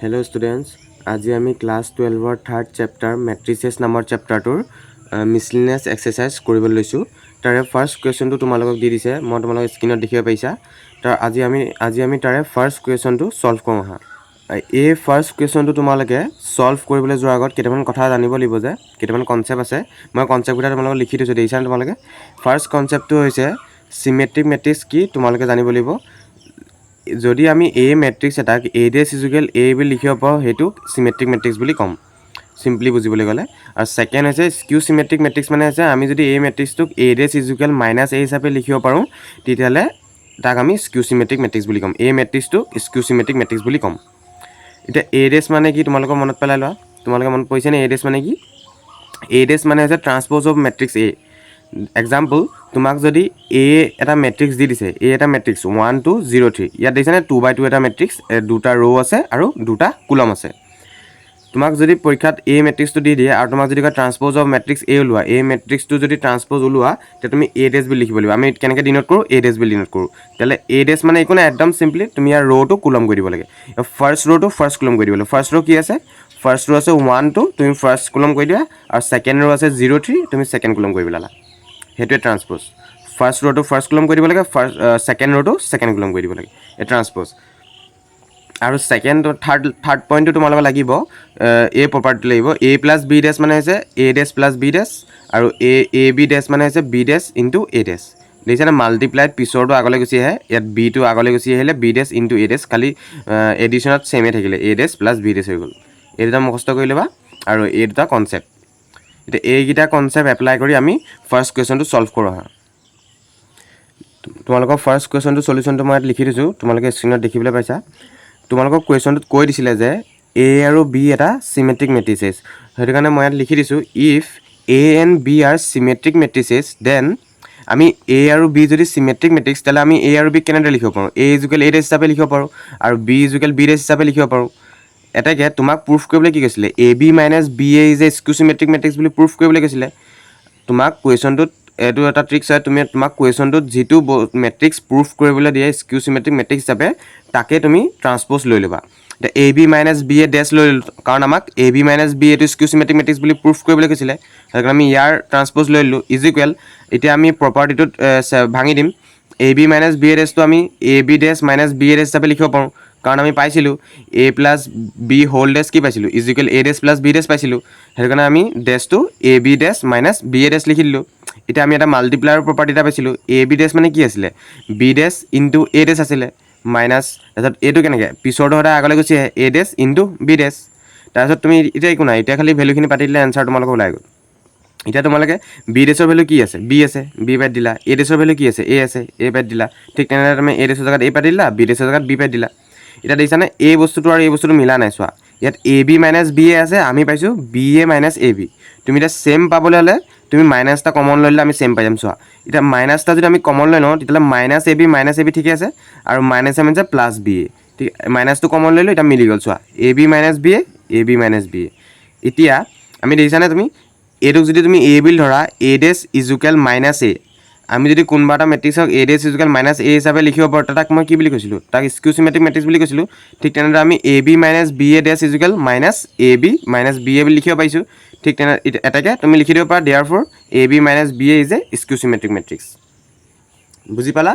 Hello students, আজি আমি class 12 ৰ থাৰ্ড চেপ্টাৰ মেট্ৰিসেছ নামৰ চেপ্টাৰটোৰ মিছলিনিয়াছ এক্সাৰসাইজ কৰিবলৈ লৈছো। তাৰে ফাৰ্ষ্ট কোৱেশ্চনটো তোমালোকক দি দিছে, মই তোমালোকক স্ক্ৰীনত দেখিব পাইছা। তাৰ আজি আমি তাৰে ফাৰ্ষ্ট কোৱেশ্চনটো সলভ কৰোঁ হা। এই ফাৰ্ষ্ট কোৱেশ্চনটো তোমালোকে সলভ কৰিবলৈ যোৱাৰ আগত কেইটামান কথা জানিব লাগিব যে কেইটামান কনসেপ্ট আছে। মই কনসেপ্টকেইটা তোমালোকক লিখি দিছোঁ, দেখিছা তোমালোকে। ফাৰ্ষ্ট কনসেপ্টটো হৈছে সিমেট্ৰিক মেট্ৰিক্স কি তোমালোকে জানিব লাগিব। যদি আমি এ মেট্ৰিক্স এটাক এ ডেছ ইজুকেল এ বুলি লিখিব পাৰোঁ, সেইটো সিমেট্ৰিক মেট্ৰিক্স বুলি ক'ম, সিম্পলি বুজিবলৈ গ'লে। আৰু সেকেন্ড হৈছে স্কিউ সিমেট্ৰিক মেট্ৰিক্স, মানে হৈছে আমি যদি এই মেট্ৰিক্সটোক এ ডেছ ইজুকেল মাইনাছ এ হিচাপে লিখিব পাৰোঁ, তেতিয়াহ'লে তাক আমি স্কিউ সিমেট্ৰিক মেট্ৰিক্স বুলি ক'ম। এই মেট্ৰিক্সটোক স্কিউ সিমেট্ৰিক মেট্ৰিক্স বুলি ক'ম। এতিয়া এ ডেছ মানে কি তোমালোকৰ মনত পেলাই লোৱা, তোমালোকে মনত পৰিছেনে এ ডেছ মানে কি? এ ডেছ মানে হৈছে ট্ৰান্সপ'জ অফ মেট্ৰিক্স এ। এক্সাম্পল, তোমাক যদি এ এটা মেট্ৰিক্স দি দিছে, এ এটা মেট্ৰিক্স 1 2 0 3, ইয়াত দেখিছেনে 2x2 এটা মেট্ৰিক্স, দুটা ৰ' আছে আৰু দুটা কুলম আছে। তোমাক যদি পৰীক্ষাত এ মেট্ৰিক্সটো দি দিয়ে আৰু তোমাক যদি কয় ট্ৰান্সপ'জ অফ মেট্ৰিক্স এ ওলোৱা, এই মেট্ৰিক্সটো যদি ট্ৰান্সপ'জ ওলোৱা, তেতিয়া তুমি এ ডেছ বুলি লিখিব লাগিব। আমি কেনেকৈ ডিনোট কৰোঁ? এ ডেছ বুলি ডিনোট কৰোঁ। তেতিয়াহ'লে এ ডেছ মানে একো নাই, একদম চিম্পলি তুমি ইয়াৰ ৰ'টো কুলম কৰি দিব লাগে। ফাৰ্ষ্ট ৰ'টো ফাৰ্ষ্ট কুলম কৰি দিব লাগে। ফাৰ্ষ্ট ৰ' কি আছে? ফাৰ্ষ্ট ৰ' আছে 1 2, তুমি ফাৰ্ষ্ট কুলম কৰি দিয়া, আৰু ছেকেণ্ড ৰ' আছে 0 3, তুমি ছেকেণ্ড কুলম কৰি পেলালা। সেইটোৱে ট্ৰান্সপ'জ। ফাৰ্ষ্ট ৰ'টো ফাৰ্ষ্ট কুলম কৰি দিব লাগে, ছেকেণ্ড ৰ'টো ছেকেণ্ড কুলম কৰি দিব লাগে, এই ট্ৰান্সপ'জ। আৰু থাৰ্ড পইণ্টটো তোমালোকক লাগিব, এই প্ৰপাৰ্টিটো লাগিব। এ প্লাছ বি ডেছ মানে হৈছে এ ডেছ প্লাছ বি ডেছ, আৰু এ বি ডেছ মানে হৈছে বি ডেছ ইনটু এ ডেছ। দেখিছেনে? মাল্টিপ্লাইড পিছৰটো আগলৈ গুচি আহে, ইয়াত বিটো আগলৈ গুচি আহিলে বি ডেছ ইনটু এ ডেছ, খালি এডিশ্যনত ছেমে থাকিলে, এ ডেছ প্লাছ বি ডেছ হৈ গ'ল। এই দুটা মুখস্থ কৰি ল'বা, আৰু এই দুটা কনচেপ্ট। এতিয়া এইকেইটা কনচেপ্ট এপ্লাই কৰি আমি ফাৰ্ষ্ট কুৱেশ্যনটো সলভ কৰোঁ আহা। তোমালোকৰ ফাৰ্ষ্ট কুৱেশ্যনটো চলিউশ্যনটো মই ইয়াত লিখি দিছোঁ, তোমালোকে স্ক্ৰীনত দেখিবলৈ পাইছা। তোমালোকক কুৱেশ্যনটোত কৈ দিছিলে যে এ আৰু বি এটা চিমেট্ৰিক মেট্ৰিচেছ, সেইটো কাৰণে মই ইয়াত লিখি দিছোঁ, if A and B are symmetric matrices, then আমি এ আৰু বি যদি চিমেট্ৰিক মেট্ৰিক্স, তেতিয়াহ'লে আমি এ আৰু বিক কেনেদৰে লিখিব পাৰোঁ? এ ইজুকেল এ ডেছ হিচাপে লিখিব পাৰোঁ, আৰু বি ইজুকেল বি ডেছ হিচাপে লিখিব পাৰোঁ। এটাকে তোমাক প্ৰুফ কৰিবলৈ কি কৈছিলে? A B minus B A is a skew symmetric matrix বুলি প্ৰুফ কৰিবলৈ কৈছিলে। তোমাক কুৱেশ্যনটোত এইটো এটা ট্ৰিক্স হয়, তোমাক কুৱেশ্যনটোত যিটো মেট্ৰিক্স প্ৰুফ কৰিবলৈ দিয়ে স্কিউ চিমেট্ৰিক মেট্ৰিক্স হিচাপে, তাকে তুমি ট্ৰান্সপ'জ লৈ ল'বা। এতিয়া এ বি মাইনাছ বি এ ডেছ লৈ ল'লোঁ, কাৰণ আমাক এ বি মাইনাছ বি এটো স্কিউ চিমেট্ৰিক মেট্ৰিক্স বুলি প্ৰুফ কৰিবলৈ কৈছিলে, সেইকাৰণে আমি ইয়াৰ ট্ৰান্সপ'জ লৈ ল'লোঁ। ইজুকুৱেল, এতিয়া আমি প্ৰপাৰ্টিটোত ভাঙি দিম। এ বি মাইনাছ বি এ ডেছটো আমি A B dash minus B এ ডেছ হিচাপে লিখিব পাৰোঁ, কাৰণ আমি পাইছিলোঁ এ প্লাছ বি হোল ডেছ কি পাইছিলোঁ? ইজুকুৱেল এ ডেছ প্লাছ বি ডেছ পাইছিলোঁ, সেইটো কাৰণে আমি ডেছটো A B dash minus B এ ডেছ লিখি দিলোঁ। এতিয়া আমি এটা মাল্টিপ্লায়াৰ প্ৰপাৰ্টি এটা পাইছিলোঁ, এ বি ডেছ মানে কি আছিলে? বি ডেছ ইনটু এ ডেছ আছিলে, মাইনাছ, তাৰপিছত এইটো কেনেকৈ পিছৰটো সদায় আগলৈ গুচি আহে, এ ডেছ ইনটু বি ডেছ। তাৰপিছত তুমি এতিয়া একো নাই, এতিয়া খালি ভেলুখিনি পাতি দিলে এনচাৰ তোমালোকৰ ওলাই গ'ল। এতিয়া তোমালোকে বি ডেছৰ ভেলু কি আছে? বি আছে, বি পাতি দিলা। এ ডেছৰ ভেলু কি আছে? এ আছে, এ পাতি দিলা। ঠিক তেনেদৰে তুমি এ ডেছৰ জেগাত এ পাতি দিলা, বি ডেছৰ জেগাত বি পাতি দিলা। এতিয়া দেখিছানে এই বস্তুটো আৰু এই বস্তুটো মিলা নাই, চোৱা। ইয়াত এ বি মাইনাছ বি এ আছে, আমি পাইছোঁ B A minus A B. তুমি এতিয়া ছেম পাবলৈ হ'লে তুমি মাইনাছ এটা কমন লৈ ল'লে আমি ছেম পাই যাম, চোৱা। এতিয়া মাইনাছ এটা যদি আমি কমন লৈ লওঁ, তেতিয়াহ'লে মাইনাছ এ বি ঠিকে আছে, আৰু মাইনাছ এ মানে প্লাছ বি এ, ঠিক। মাইনাছটো কমন লৈ লৈ এতিয়া মিলি গ'ল, চোৱা। এ বি মাইনাছ বি এ। এতিয়া আমি দেখিছানে তুমি এইটোক যদি তুমি এ বুলি ধৰা, এ ডেছ ইজুকেল মাইনাছ এ, আমি যদি কোনোবা এটা মেট্ৰিক্সক এ ডেছ ইজুকেল মাইনাছ এ হিচাপে লিখিব পাৰোঁ, তাক মই কি বুলি কৈছিলোঁ? তাক স্কিউ চিমেট্ৰিক মেট্ৰিক্স বুলি কৈছিলোঁ। ঠিক তেনেদৰে আমি এ বি মাইনাছ বি এ ডেছ ইজুকেল মাইনাছ এ বি মাইনাছ বি এ বুলি লিখিব পাৰিছোঁ। ঠিক তেনে এটাকে তুমি লিখি দিব পাৰা, therefore A B minus B A is a skew symmetric matrix. বুজি পালা?